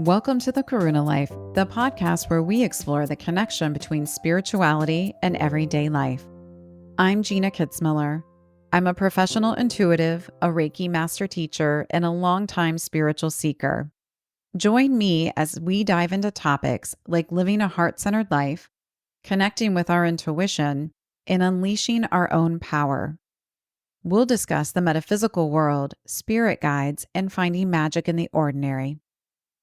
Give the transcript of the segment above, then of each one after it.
Welcome to the Karuna Life, the podcast where we explore the connection between spirituality and everyday life. I'm Gina Kitzmiller. I'm a professional intuitive, a Reiki master teacher, and a longtime spiritual seeker. Join me as we dive into topics like living a heart-centered life, connecting with our intuition, and unleashing our own power. We'll discuss the metaphysical world, spirit guides, and finding magic in the ordinary.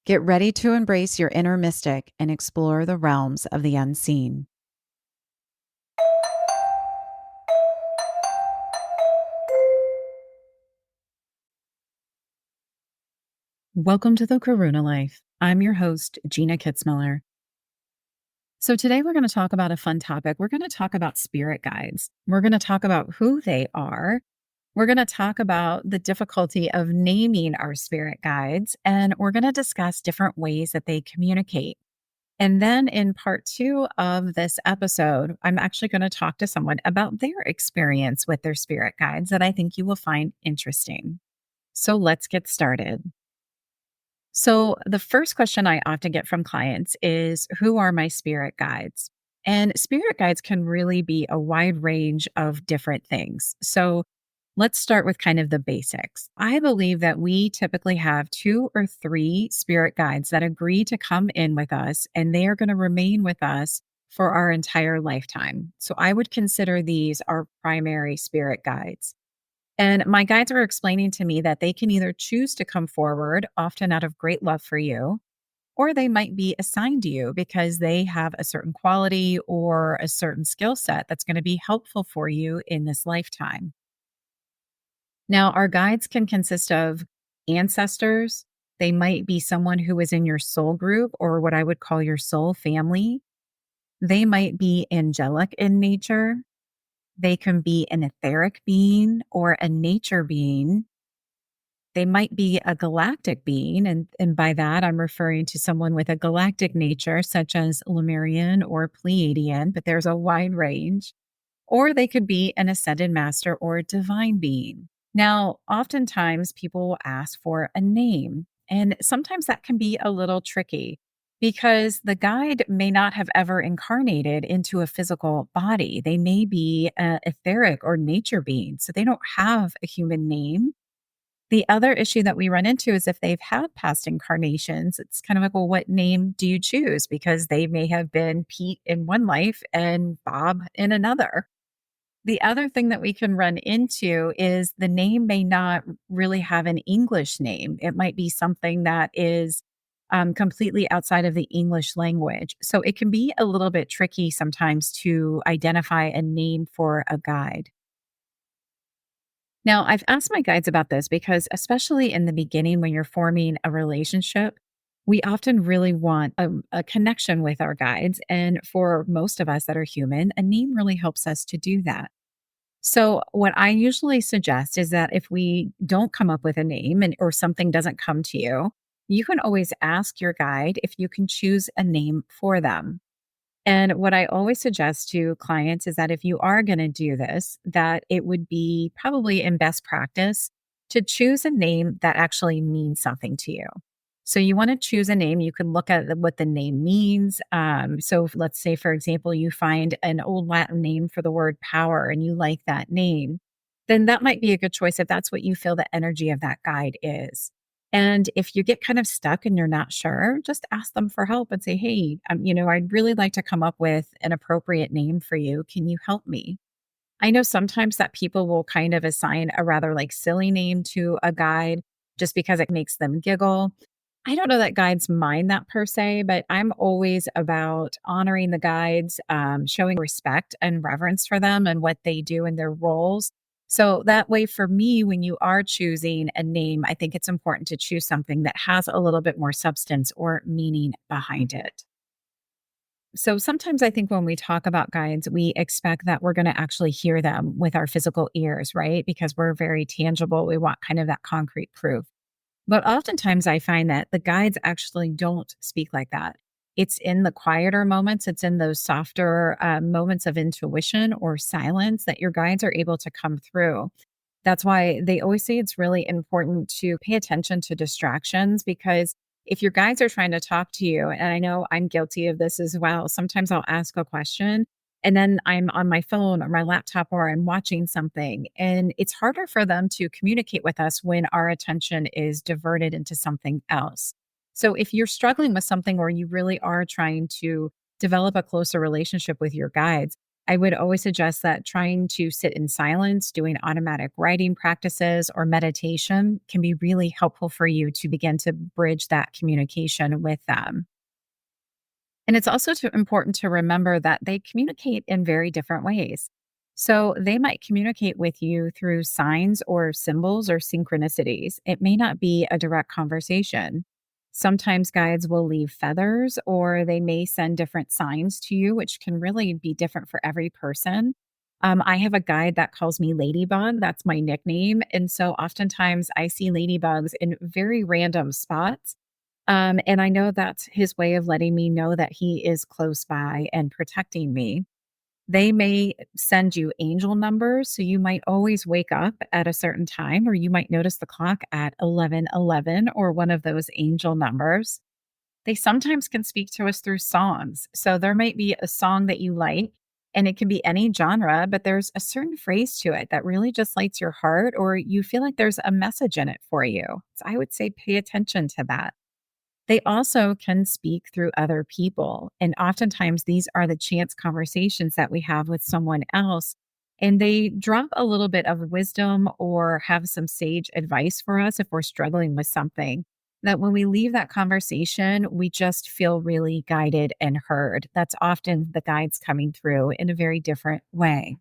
Get ready to embrace your inner mystic and explore the realms of the unseen. Welcome to the Karuna Life. I'm your host, Gina Kitzmiller. So today we're going to talk about a fun topic. We're going to talk about spirit guides. We're going to talk about who they are. We're going to talk about the difficulty of naming our spirit guides, and we're going to discuss different ways that they communicate. And then in part 2 of this episode, I'm actually going to talk to someone about their experience with their spirit guides that I think you will find interesting. So let's get started. So the first question I often get from clients is, who are my spirit guides? And spirit guides can really be a wide range of different things. So let's start with kind of the basics. I believe that we typically have 2 or 3 spirit guides that agree to come in with us, and they are going to remain with us for our entire lifetime. So I would consider these our primary spirit guides. And my guides were explaining to me that they can either choose to come forward, often out of great love for you, or they might be assigned to you because they have a certain quality or a certain skill set that's going to be helpful for you in this lifetime. Now, our guides can consist of ancestors. They might be someone who is in your soul group or what I would call your soul family. They might be angelic in nature. They can be an etheric being or a nature being. They might be a galactic being. And by that, I'm referring to someone with a galactic nature, such as Lemurian or Pleiadian, but there's a wide range. Or they could be an ascended master or divine being. Now, oftentimes people will ask for a name, and sometimes that can be a little tricky because the guide may not have ever incarnated into a physical body. They may be an etheric or nature being, so they don't have a human name. The other issue that we run into is if they've had past incarnations, it's kind of like, well, what name do you choose? Because they may have been Pete in one life and Bob in another. The other thing that we can run into is the name may not really have an English name. It might be something that is completely outside of the English language. So it can be a little bit tricky sometimes to identify a name for a guide. Now, I've asked my guides about this because, especially in the beginning when you're forming a relationship, we often really want a connection with our guides. And for most of us that are human, a name really helps us to do that. So, what I usually suggest is that if we don't come up with a name or something doesn't come to you, you can always ask your guide if you can choose a name for them. And what I always suggest to clients is that if you are going to do this, that it would be probably in best practice to choose a name that actually means something to you. So you want to choose a name. You can look at what the name means. Let's say, for example, you find an old Latin name for the word power and you like that name, then that might be a good choice if that's what you feel the energy of that guide is. And if you get kind of stuck and you're not sure, just ask them for help and say, hey, I'd really like to come up with an appropriate name for you. Can you help me? I know sometimes that people will kind of assign a rather like silly name to a guide just because it makes them giggle. I don't know that guides mind that per se, but I'm always about honoring the guides, showing respect and reverence for them and what they do in their roles. So that way, for me, when you are choosing a name, I think it's important to choose something that has a little bit more substance or meaning behind it. So sometimes I think when we talk about guides, we expect that we're going to actually hear them with our physical ears, right? Because we're very tangible. We want kind of that concrete proof. But oftentimes I find that the guides actually don't speak like that. It's in the quieter moments, it's in those softer moments of intuition or silence that your guides are able to come through. That's why they always say it's really important to pay attention to distractions because if your guides are trying to talk to you, and I know I'm guilty of this as well, sometimes I'll ask a question and then I'm on my phone or my laptop or I'm watching something. And it's harder for them to communicate with us when our attention is diverted into something else. So if you're struggling with something or you really are trying to develop a closer relationship with your guides, I would always suggest that trying to sit in silence, doing automatic writing practices, or meditation can be really helpful for you to begin to bridge that communication with them. And it's also important to remember that they communicate in very different ways. So they might communicate with you through signs or symbols or synchronicities. It may not be a direct conversation. Sometimes guides will leave feathers or they may send different signs to you, which can really be different for every person. I have a guide that calls me Ladybug. That's my nickname. And so oftentimes I see ladybugs in very random spots, and I know that's his way of letting me know that he is close by and protecting me. They may send you angel numbers. So you might always wake up at a certain time, or you might notice the clock at 11:11 or one of those angel numbers. They sometimes can speak to us through songs. So there might be a song that you like, and it can be any genre, but there's a certain phrase to it that really just lights your heart, or you feel like there's a message in it for you. So I would say pay attention to that. They also can speak through other people. And oftentimes, these are the chance conversations that we have with someone else. And they drop a little bit of wisdom or have some sage advice for us if we're struggling with something. That when we leave that conversation, we just feel really guided and heard. That's often the guides coming through in a very different way.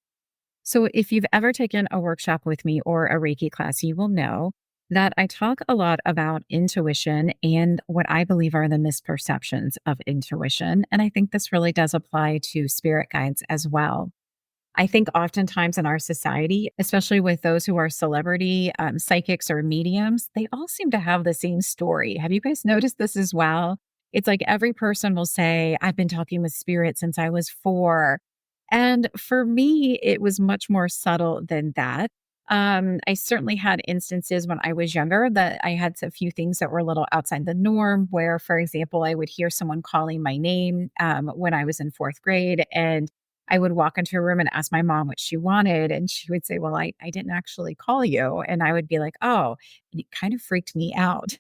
So, if you've ever taken a workshop with me or a Reiki class, you will know that I talk a lot about intuition and what I believe are the misperceptions of intuition. And I think this really does apply to spirit guides as well. I think oftentimes in our society, especially with those who are celebrity psychics or mediums, they all seem to have the same story. Have you guys noticed this as well? It's like every person will say, I've been talking with spirit since I was 4. And for me, it was much more subtle than that. I certainly had instances when I was younger that I had a few things that were a little outside the norm, where, for example, I would hear someone calling my name when I was in 4th grade. And I would walk into a room and ask my mom what she wanted. And she would say, well, I didn't actually call you. And I would be like, oh, and it kind of freaked me out.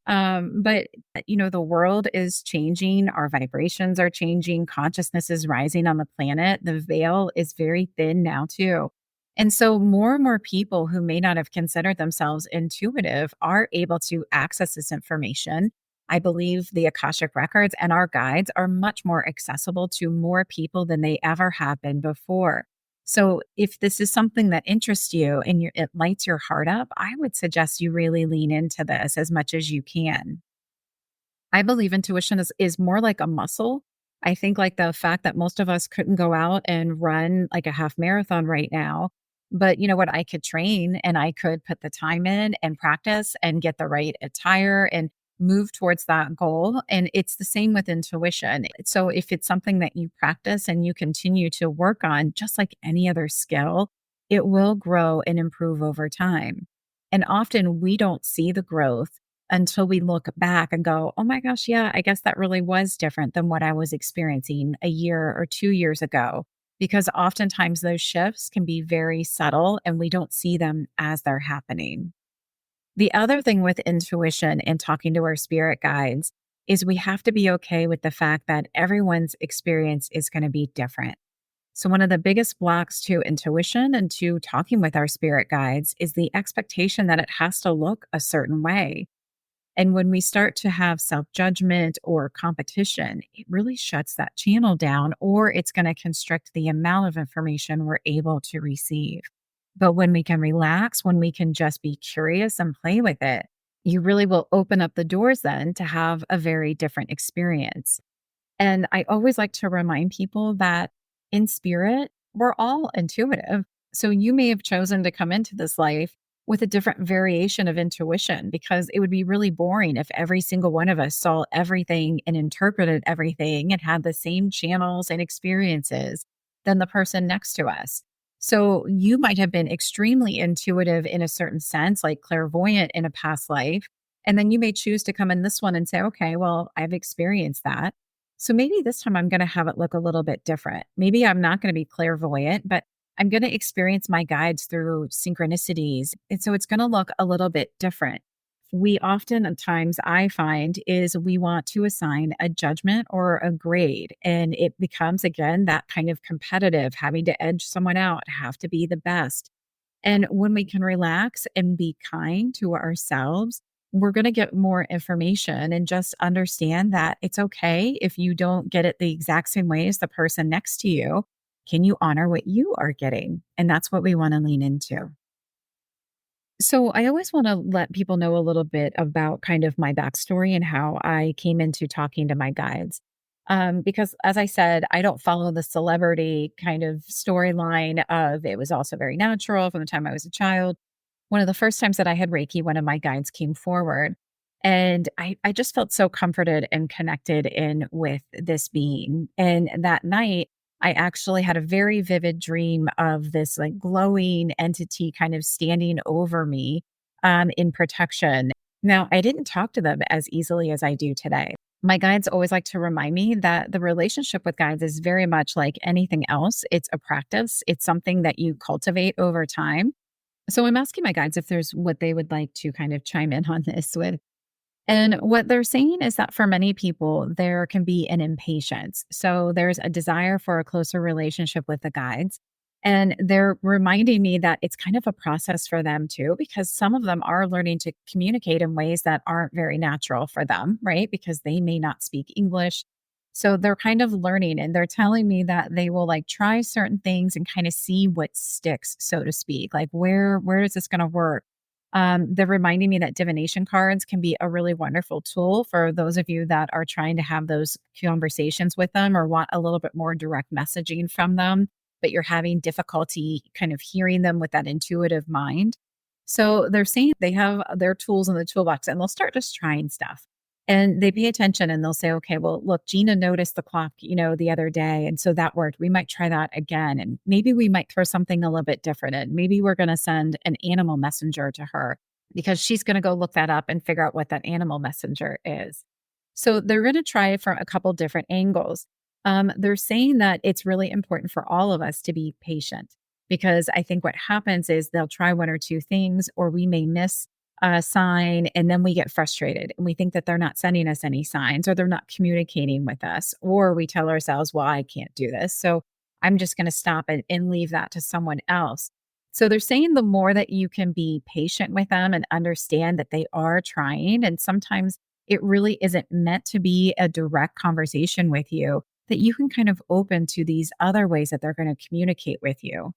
But the world is changing. Our vibrations are changing. Consciousness is rising on the planet. The veil is very thin now, too. And so, more and more people who may not have considered themselves intuitive are able to access this information. I believe the Akashic records and our guides are much more accessible to more people than they ever have been before. So, if this is something that interests you and it lights your heart up, I would suggest you really lean into this as much as you can. I believe intuition is more like a muscle. I think like the fact that most of us couldn't go out and run like a half marathon right now. But you know what? I could train and I could put the time in and practice and get the right attire and move towards that goal. And it's the same with intuition. So if it's something that you practice and you continue to work on, just like any other skill, it will grow and improve over time. And often we don't see the growth until we look back and go, oh my gosh, yeah, I guess that really was different than what I was experiencing a year or 2 years ago. Because oftentimes those shifts can be very subtle and we don't see them as they're happening. The other thing with intuition and talking to our spirit guides is we have to be okay with the fact that everyone's experience is going to be different. So, one of the biggest blocks to intuition and to talking with our spirit guides is the expectation that it has to look a certain way. And when we start to have self judgment or competition, it really shuts that channel down, or it's going to constrict the amount of information we're able to receive. But when we can relax, when we can just be curious and play with it, you really will open up the doors then to have a very different experience. And I always like to remind people that in spirit, we're all intuitive. So you may have chosen to come into this life with a different variation of intuition because it would be really boring if every single one of us saw everything and interpreted everything and had the same channels and experiences than the person next to us. So you might have been extremely intuitive in a certain sense, like clairvoyant in a past life. And then you may choose to come in this one and say, okay, well, I've experienced that. So maybe this time I'm going to have it look a little bit different. Maybe I'm not going to be clairvoyant, but I'm going to experience my guides through synchronicities. And so it's going to look a little bit different. We often, at times, I find, is we want to assign a judgment or a grade. And it becomes, again, that kind of competitive, having to edge someone out, have to be the best. And when we can relax and be kind to ourselves, we're going to get more information and just understand that it's okay if you don't get it the exact same way as the person next to you. Can you honor what you are getting? And that's what we want to lean into. So I always want to let people know a little bit about kind of my backstory and how I came into talking to my guides. Because as I said, I don't follow the celebrity kind of storyline of it was also very natural from the time I was a child. One of the first times that I had Reiki, one of my guides came forward. And I just felt so comforted and connected in with this being. And that night, I actually had a very vivid dream of this like glowing entity kind of standing over me in protection. Now, I didn't talk to them as easily as I do today. My guides always like to remind me that the relationship with guides is very much like anything else. It's a practice, it's something that you cultivate over time. So I'm asking my guides if there's what they would like to kind of chime in on this with. And what they're saying is that for many people, there can be an impatience. So there's a desire for a closer relationship with the guides. And they're reminding me that it's kind of a process for them too, because some of them are learning to communicate in ways that aren't very natural for them, right? Because they may not speak English. So they're kind of learning and they're telling me that they will like try certain things and kind of see what sticks, so to speak. Like where is this going to work? They're reminding me that divination cards can be a really wonderful tool for those of you that are trying to have those conversations with them or want a little bit more direct messaging from them, but you're having difficulty kind of hearing them with that intuitive mind. So they're saying they have their tools in the toolbox and they'll start just trying stuff. And they pay attention and they'll say, okay, well, look, Gina noticed the clock, the other day. And so that worked. We might try that again. And maybe we might throw something a little bit different in. Maybe we're going to send an animal messenger to her because she's going to go look that up and figure out what that animal messenger is. So they're going to try it from a couple different angles. They're saying that it's really important for all of us to be patient because I think what happens is they'll try one or two things, or we may miss a sign and then we get frustrated and we think that they're not sending us any signs or they're not communicating with us, or we tell ourselves, well, I can't do this. So I'm just going to stop it and leave that to someone else. So they're saying the more that you can be patient with them and understand that they are trying, and sometimes it really isn't meant to be a direct conversation with you, that you can kind of open to these other ways that they're going to communicate with you.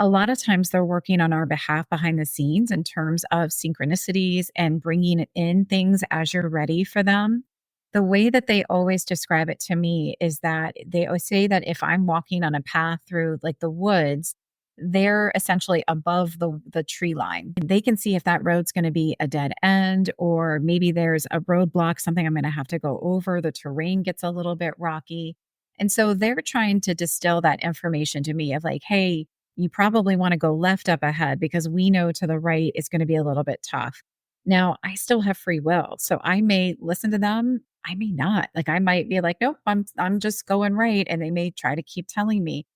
A lot of times they're working on our behalf behind the scenes in terms of synchronicities and bringing in things as you're ready for them. The way that they always describe it to me is that they always say that if I'm walking on a path through like the woods, they're essentially above the tree line. They can see if that road's going to be a dead end, or maybe there's a roadblock, something I'm going to have to go over. The terrain gets a little bit rocky. And so they're trying to distill that information to me of like, hey, you probably want to go left up ahead because we know to the right is going to be a little bit tough. Now, I still have free will, so I may listen to them, I may not. Like I might be like, "Nope, I'm just going right," and they may try to keep telling me,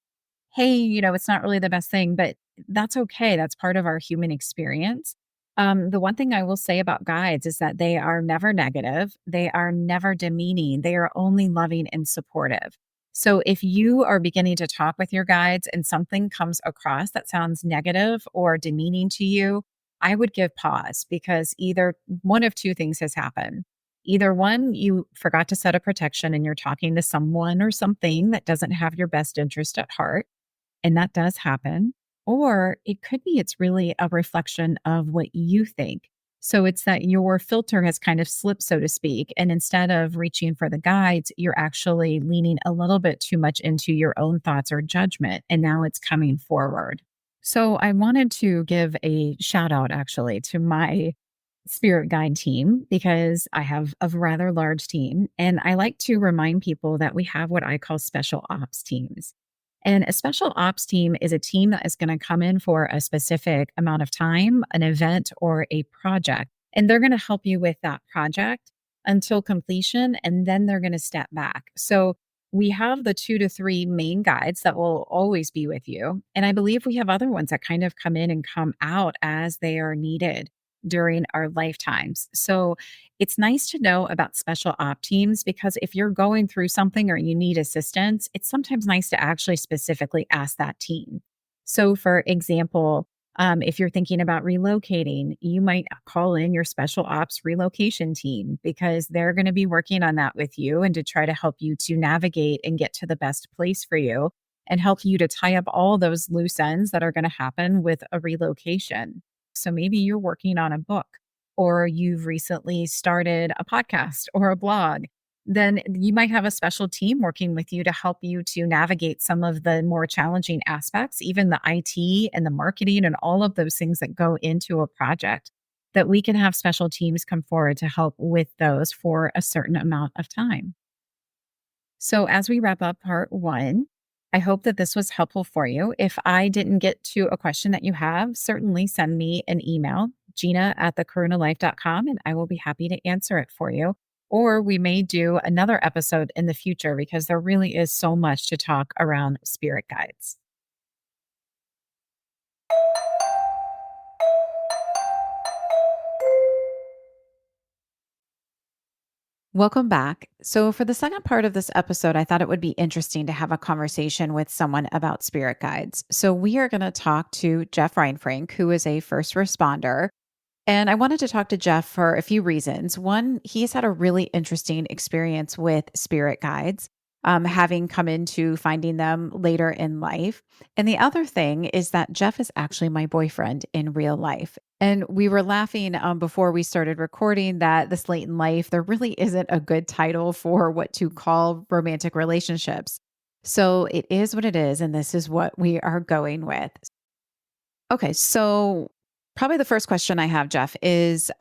hey, it's not really the best thing, but that's okay. That's part of our human experience. The one thing I will say about guides is that they are never negative. They are never demeaning. They are only loving and supportive. So if you are beginning to talk with your guides and something comes across that sounds negative or demeaning to you, I would give pause because either one of two things has happened. Either one, you forgot to set a protection and you're talking to someone or something that doesn't have your best interest at heart, and that does happen. Or it could be it's really a reflection of what you think. So it's that your filter has kind of slipped, so to speak. And instead of reaching for the guides, you're actually leaning a little bit too much into your own thoughts or judgment. And now it's coming forward. So I wanted to give a shout out actually to my spirit guide team because I have a rather large team. And I like to remind people that we have what I call special ops teams. And a special ops team is a team that is going to come in for a specific amount of time, an event, or a project. And they're going to help you with that project until completion. And then they're going to step back. So we have the 2 to 3 main guides that will always be with you. And I believe we have other ones that kind of come in and come out as they are needed during our lifetimes. So it's nice to know about special op teams because if you're going through something or you need assistance, it's sometimes nice to actually specifically ask that team. So, for example, if you're thinking about relocating, you might call in your special ops relocation team because they're going to be working on that with you and to try to help you to navigate and get to the best place for you and help you to tie up all those loose ends that are going to happen with a relocation. So maybe you're working on a book or you've recently started a podcast or a blog, then you might have a special team working with you to help you to navigate some of the more challenging aspects, even the IT and the marketing and all of those things that go into a project. That we can have special teams come forward to help with those for a certain amount of time. So, as we wrap up part 1, I hope that this was helpful for you. If I didn't get to a question that you have, certainly send me an email, Gina@thekarunalife.com, and I will be happy to answer it for you. Or we may do another episode in the future because there really is so much to talk around spirit guides. Welcome back. So, for the second part of this episode, I thought it would be interesting to have a conversation with someone about spirit guides. So, we are going to talk to Jeff Reinfrank, who is a first responder. And I wanted to talk to Jeff for a few reasons. One, he's had a really interesting experience with spirit guides, having come into finding them later in life. And the other thing is that Jeff is actually my boyfriend in real life. And we were laughing before we started recording that this late in life, there really isn't a good title for what to call romantic relationships. So it is what it is. And this is what we are going with. Okay, so probably the first question I have, Jeff, is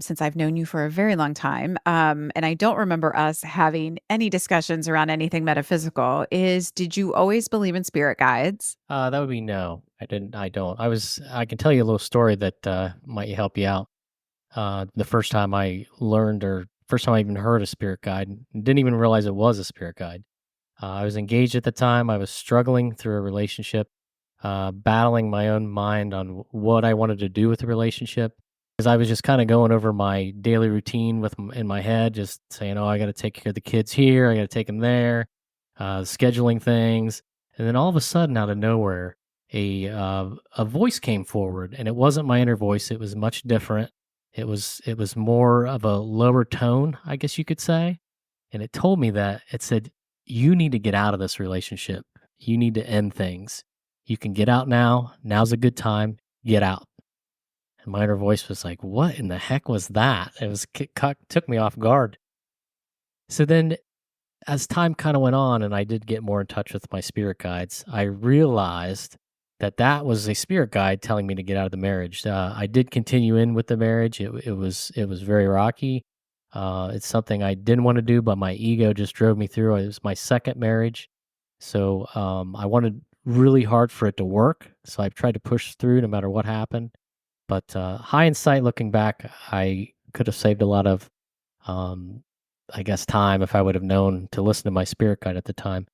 since I've known you for a very long time, and I don't remember us having any discussions around anything metaphysical, is did you always believe in spirit guides? That would be no. I didn't. I don't. I can tell you a little story that might help you out. The first time I learned, or first time I even heard a spirit guide, and didn't even realize it was a spirit guide. I was engaged at the time. I was struggling through a relationship, battling my own mind on what I wanted to do with the relationship. Because I was just kind of going over my daily routine in my head, just saying, "Oh, I got to take care of the kids here. I got to take them there," scheduling things, and then all of a sudden, out of nowhere, a voice came forward, and it wasn't my inner voice. It was much different. It was more of a lower tone, I guess you could say, and it told me that it said, "You need to get out of this relationship. You need to end things. You can get out now. Now's a good time. Get out." And my inner voice was like, "What in the heck was that?" It was took me off guard. So then, as time kind of went on, and I did get more in touch with my spirit guides, I realized that that was a spirit guide telling me to get out of the marriage. I did continue in with the marriage. It was very rocky. It's something I didn't want to do, but my ego just drove me through. It was my second marriage, so I wanted really hard for it to work. So I tried to push through no matter what happened. But hindsight, looking back, I could have saved a lot of, um, I guess, time if I would have known to listen to my spirit guide at the time.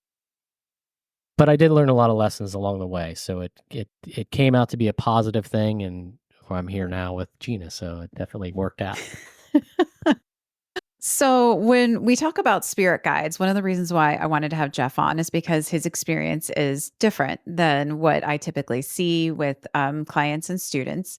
But I did learn a lot of lessons along the way, so it came out to be a positive thing, and I'm here now with Gina, so it definitely worked out. So, when we talk about spirit guides, one of the reasons why I wanted to have Jeff on is because his experience is different than what I typically see with clients and students.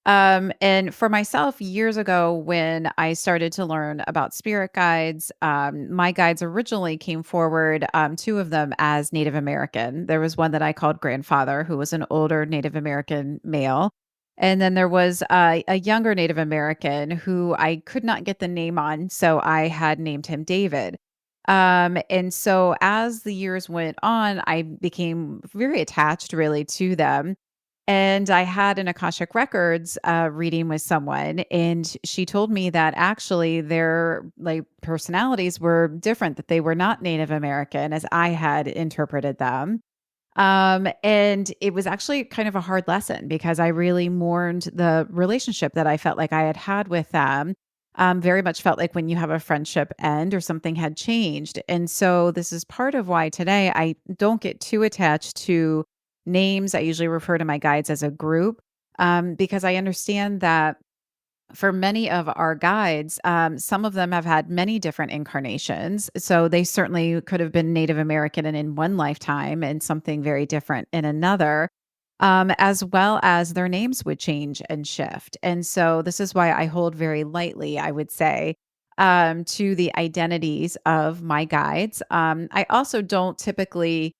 And for myself, years ago, when I started to learn about spirit guides, my guides originally came forward, 2 of them as Native American. There was one that I called grandfather, who was an older Native American male. And then there was a younger Native American who I could not get the name on. So I had named him David. And so as the years went on, I became very attached really to them. And I had an Akashic Records reading with someone, and she told me that actually their like personalities were different, that they were not Native American as I had interpreted them. And it was actually kind of a hard lesson because I really mourned the relationship that I felt like I had had with them. Very much felt like when you have a friendship end or something had changed. And so this is part of why today I don't get too attached to names. I usually refer to my guides as a group, because I understand that for many of our guides, some of them have had many different incarnations. So they certainly could have been Native American and in one lifetime and something very different in another, as well as their names would change and shift. And so this is why I hold very lightly, I would say, to the identities of my guides. I also don't typically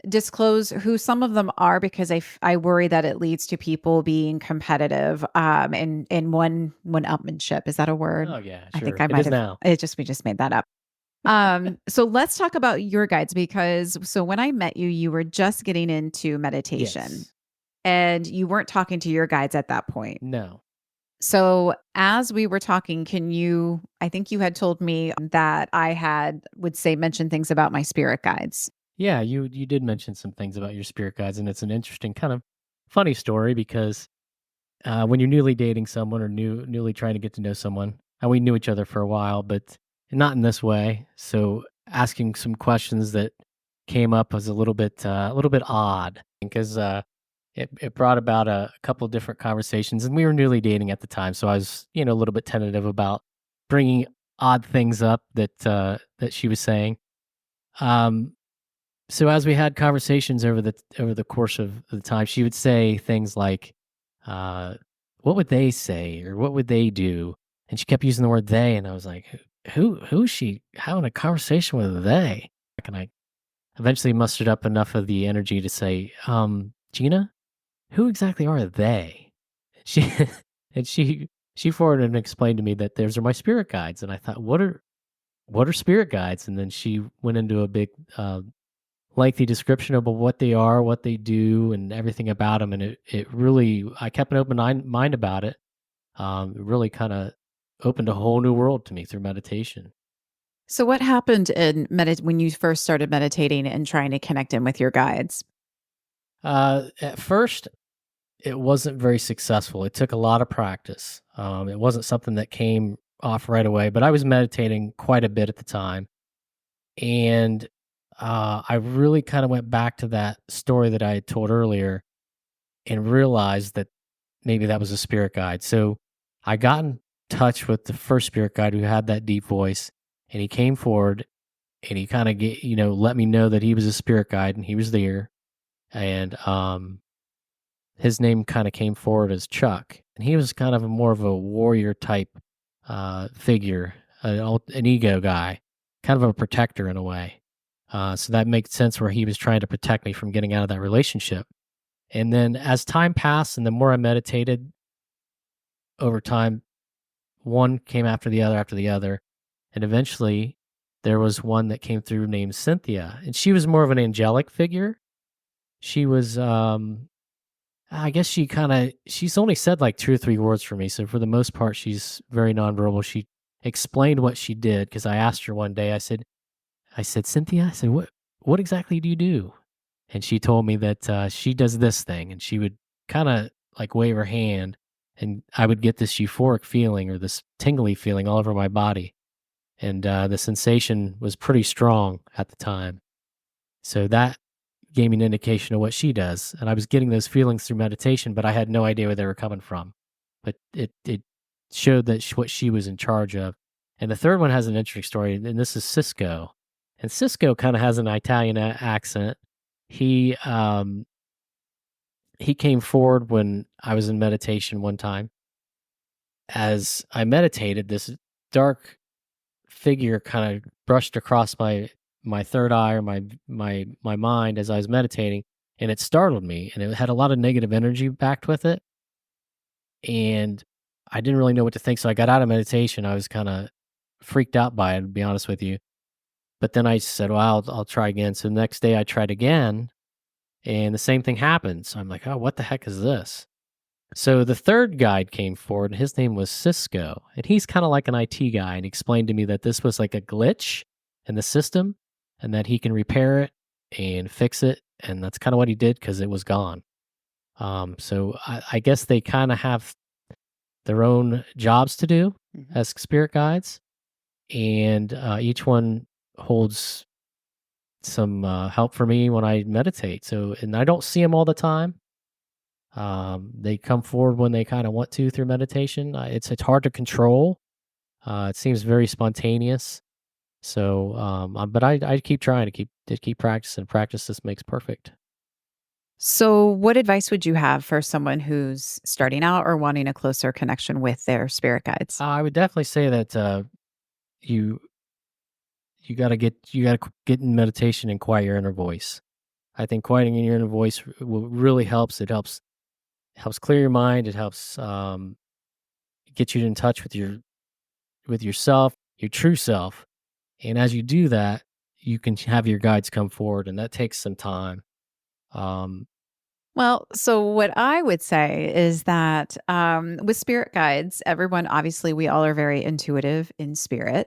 disclose who some of them are because I worry that it leads to people being competitive, in one-upmanship. Is that a word? Oh, yeah, I think sure. I It might is have now. we just made that up. So let's talk about your guides because so when I met you, you were just getting into meditation Yes. and you weren't talking to your guides at that point. No. So as we were talking, I think you had told me that I had would say mention things about my spirit guides. Yeah, you did mention some things about your spirit guides, and it's an interesting kind of funny story because when you're newly dating someone or newly trying to get to know someone, and we knew each other for a while, but not in this way. So asking some questions that came up was a little bit odd because it brought about a couple of different conversations, and we were newly dating at the time. So I was a little bit tentative about bringing odd things up that she was saying. Um, so as we had conversations over the course of the time, she would say things like, uh, "What would they say?" or "What would they do?" And she kept using the word "they," and I was like, Who's she having a conversation with they?" And I eventually mustered up enough of the energy to say, Gina, who exactly are they?" She and she forwarded and explained to me that those are my spirit guides, and I thought, what are spirit guides?" And then she went into a big lengthy description of what they are, what they do, and everything about them. And it really, I kept an open mind about it. It really kind of opened a whole new world to me through meditation. So what happened in when you first started meditating and trying to connect in with your guides? At first, it wasn't very successful. It took a lot of practice. It wasn't something that came off right away, but I was meditating quite a bit at the time. And I really kind of went back to that story that I had told earlier and realized that maybe that was a spirit guide. So I got in touch with the first spirit guide who had that deep voice, and he came forward and he kind of let me know that he was a spirit guide and he was there. And his name kind of came forward as Chuck, and he was kind of a more of a warrior type figure, an ego guy, kind of a protector in a way. So that makes sense where he was trying to protect me from getting out of that relationship. And then as time passed and the more I meditated over time, one came after the other. And eventually there was one that came through named Cynthia. And she was more of an angelic figure. She was I guess she's only said like 2 or 3 words for me. So for the most part, she's very nonverbal. She explained what she did because I asked her one day, I said, "Cynthia," I said, what exactly do you do?" And she told me that she does this thing, and she would kind of like wave her hand, and I would get this euphoric feeling or this tingly feeling all over my body. And the sensation was pretty strong at the time. So that gave me an indication of what she does. And I was getting those feelings through meditation, but I had no idea where they were coming from. But it showed that what she was in charge of. And the third one has an interesting story, and this is Cisco. And Cisco kind of has an Italian accent. He he came forward when I was in meditation one time. As I meditated, this dark figure kind of brushed across my third eye or my mind as I was meditating, and it startled me, and it had a lot of negative energy backed with it, and I didn't really know what to think. So I got out of meditation. I was kind of freaked out by it, to be honest with you. But then I said, "Well, I'll try again." So the next day I tried again, and the same thing happened. So I'm like, "Oh, what the heck is this?" So the third guide came forward, and his name was Cisco, and he's kind of like an IT guy, and he explained to me that this was like a glitch in the system, and that he can repair it and fix it and that's kind of what he did because it was gone. So I guess they kind of have their own jobs to do Mhm. as spirit guides, and each one holds some help for me when I meditate. So, and I don't see them all the time. They come forward when they kind of want to through meditation. It's hard to control. It seems very spontaneous. So, but I keep trying to keep practicing. Practice this makes perfect. So, what advice would you have for someone who's starting out or wanting a closer connection with their spirit guides? I would definitely say that you you gotta get in meditation and quiet your inner voice. I think quieting your inner voice really helps. It helps clear your mind. It helps get you in touch with yourself, your true self. And as you do that, you can have your guides come forward, and that takes some time. Um, Well, so what I would say is that with spirit guides, everyone, obviously, we all are very intuitive in spirit.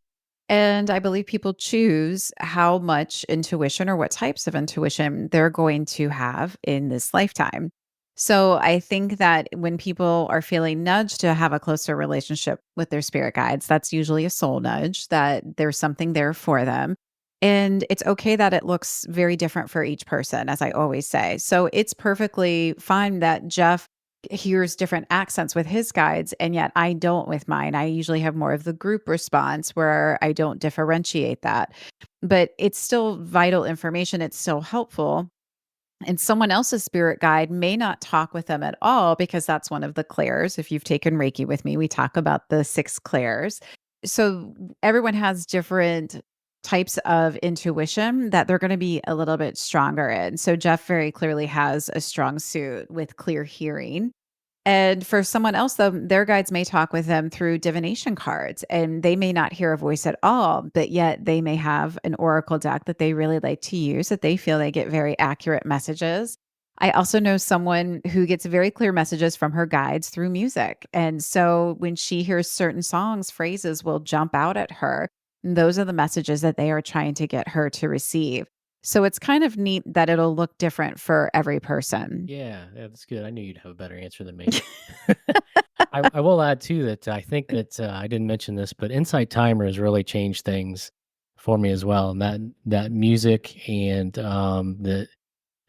And I believe people choose how much intuition or what types of intuition they're going to have in this lifetime. So I think that when people are feeling nudged to have a closer relationship with their spirit guides, that's usually a soul nudge that there's something there for them. And it's okay that it looks very different for each person, as I always say. So it's perfectly fine that Jeff hears different accents with his guides, and yet I don't with mine. I usually have more of the group response where I don't differentiate that. But it's still vital information, it's still helpful. And someone else's spirit guide may not talk with them at all because that's one of the clairs. If you've taken Reiki with me, we talk about the six clairs. So everyone has different types of intuition that they're going to be a little bit stronger in. So Jeff very clearly has a strong suit with clear hearing. And for someone else, though, their guides may talk with them through divination cards and they may not hear a voice at all, but yet they may have an oracle deck that they really like to use, that they feel they get very accurate messages. I also know someone who gets very clear messages from her guides through music. And so when she hears certain songs, phrases will jump out at her. And those are the messages that they are trying to get her to receive. So it's kind of neat that it'll look different for every person. yeah, that's good. I knew you'd have a better answer than me. I will add too that I think that I didn't mention this, but Insight Timer has really changed things for me as well. And that music and the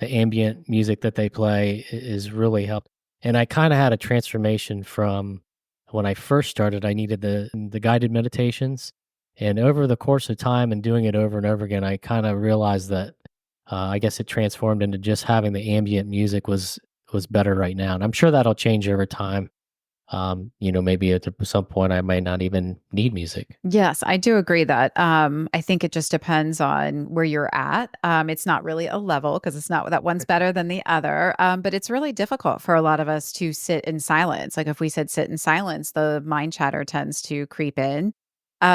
ambient music that they play is really helped. And I kind of had a transformation from when I first started. I needed the guided meditations, and over the course of time and doing it over and over again, I kind of realized that I guess it transformed into just having the ambient music was better right now. And I'm sure that'll change over time. Maybe at some point I might not even need music. Yes, I do agree that I think it just depends on where you're at. It's not really a level because it's not that one's better than the other. But it's really difficult for a lot of us to sit in silence. Like if we said sit in silence, the mind chatter tends to creep in.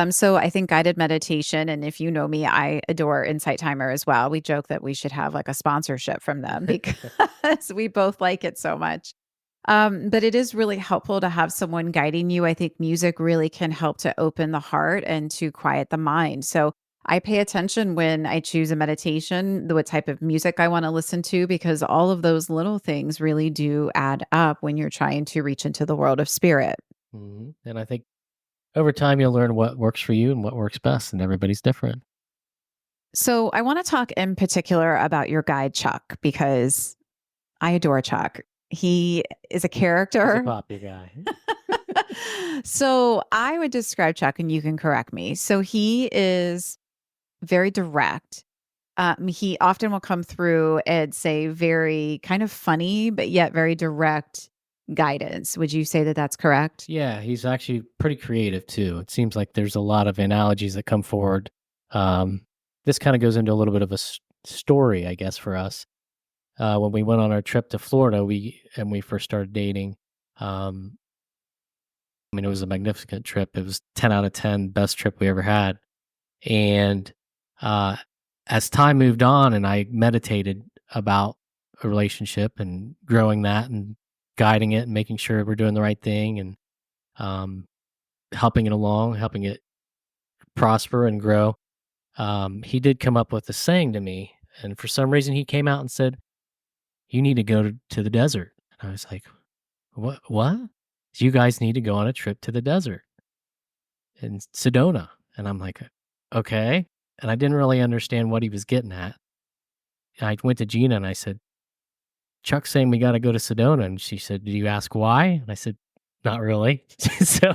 So I think guided meditation, and if you know me, I adore Insight Timer as well. We joke that we should have like a sponsorship from them because we both like it so much. But it is really helpful to have someone guiding you. I think music really can help to open the heart and to quiet the mind. So I pay attention when I choose a meditation, what type of music I want to listen to, because all of those little things really do add up when you're trying to reach into the world of spirit. And I think over time you'll learn what works for you and what works best, and everybody's different. So I want to talk in particular about your guide, Chuck, because I adore Chuck. He is a He's a character. poppy guy. So I would describe Chuck, and you can correct me. So he is very direct. He often will come through and say very kind of funny, but yet very direct guidance. Would you say that that's correct? Yeah, he's actually pretty creative too. It seems like there's a lot of analogies that come forward. Um, this kind of goes into a little bit of a story, I guess, for us. When we went on our trip to Florida, we first started dating. Um, I mean, it was a magnificent trip. It was 10 out of 10, best trip we ever had. And uh, as time moved on, and I meditated about a relationship and growing that and guiding it and making sure we're doing the right thing and um, helping it along, helping it prosper and grow. He did come up with a saying to me, And for some reason, he came out and said, "You need to go to the desert." And I was like, What? You guys need to go on a trip to the desert in Sedona." And I'm like, "Okay." And I didn't really understand what he was getting at. I went to Gina and I said, "Chuck's saying we got to go to Sedona." And she said, "Did you ask why?" And I said, "Not really." So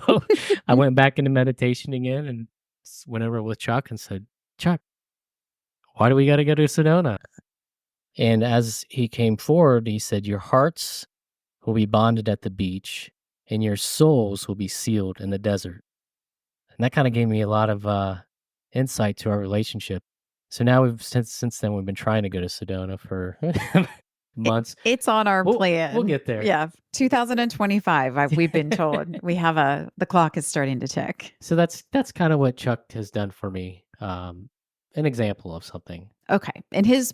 I went back into meditation again and went over with Chuck and said, "Chuck, why do we got to go to Sedona?" And as he came forward, he said, "Your hearts will be bonded at the beach and your souls will be sealed in the desert." And that kinda gave me a lot of, insight to our relationship. So now since then, we've been trying to go to Sedona for months. It's on our We'll plan. get there. Yeah, 2025, we've been told. We have the clock is starting to tick. So that's kinda what Chuck has done for me, an example of something. Okay, and his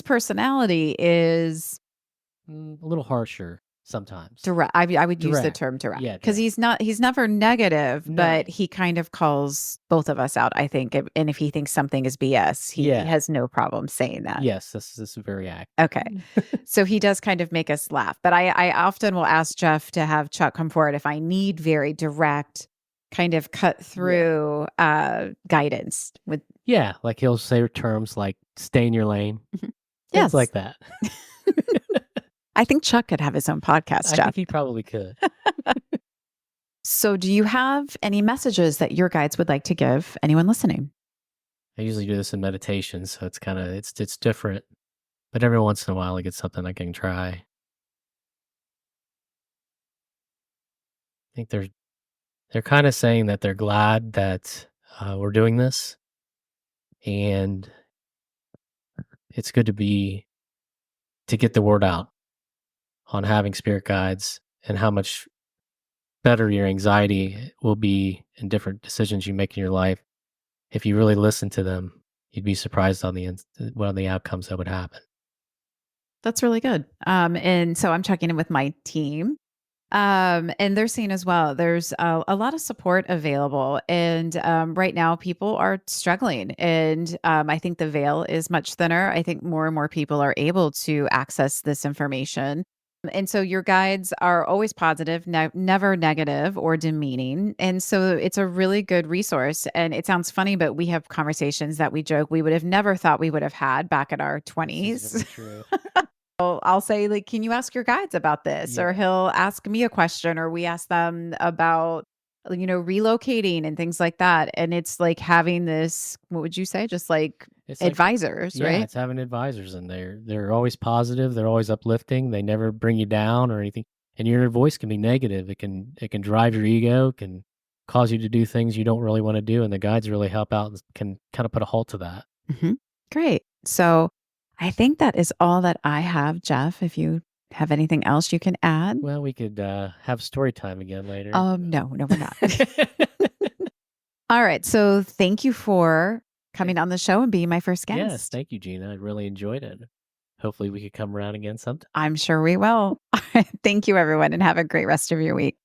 personality is A little harsher sometimes. direct. I would use the Direct. term direct Yeah, because direct. he's never negative, No. but he kind of calls both of us out, I think, and if he thinks something is BS, he Yeah. has no problem saying that. Yes, this is very accurate. Okay. So he does kind of make us laugh. But I often will ask Jeff to have Chuck come forward if I need very direct, kind of cut Yeah. through guidance with Yeah, like he'll say terms like "stay in your lane," things yes. like that. I think Chuck could have his own podcast, I Jeff. think he probably could. So do you have any messages that your guides would like to give anyone listening? I usually do this in meditation, so it's kinda it's different, but every once in a while, I get something I can try. I think they're kinda saying that they're glad that, we're doing this, and it's good to get the word out on having spirit guides and how much better your anxiety will be in different decisions you make in your life. If you really listen to them, you'd be surprised on what the outcomes that would happen. That's really good. And so I'm checking in with my team. And they're seeing as well, there's a lot of support available. And right now, people are struggling. And I think the veil is much thinner. I think more and more people are able to access this information. And so your guides are always positive, never negative or demeaning. And so it's a really good resource. And it sounds funny, but we have conversations that we joke we would have never thought we would have had back in our This is 20s. very true. I'll say, like, "Can you ask your guides about this?" Or Yeah. he'll ask me a question, or we ask them about, relocating and things like that. And it's like having this, what would you say? Just like It's like advisors, yeah, right? it's having advisors and they're always positive, they're always uplifting, they never bring you down or anything. And your voice can be negative. It can drive your ego, can cause you to do things you don't really want to do, and the guides really help out and can kind of put a halt to that. Mhm. Great. So I think that is all that I have, Jeff. If you have anything else you can add. Well, we could have story time again later. No, we're not. All right. So thank you for coming on the show and being my first Yes, guest. thank you, Gina. I really enjoyed it. Hopefully, we could come around again sometime. I'm sure we will. Thank you, everyone, and have a great rest of your week.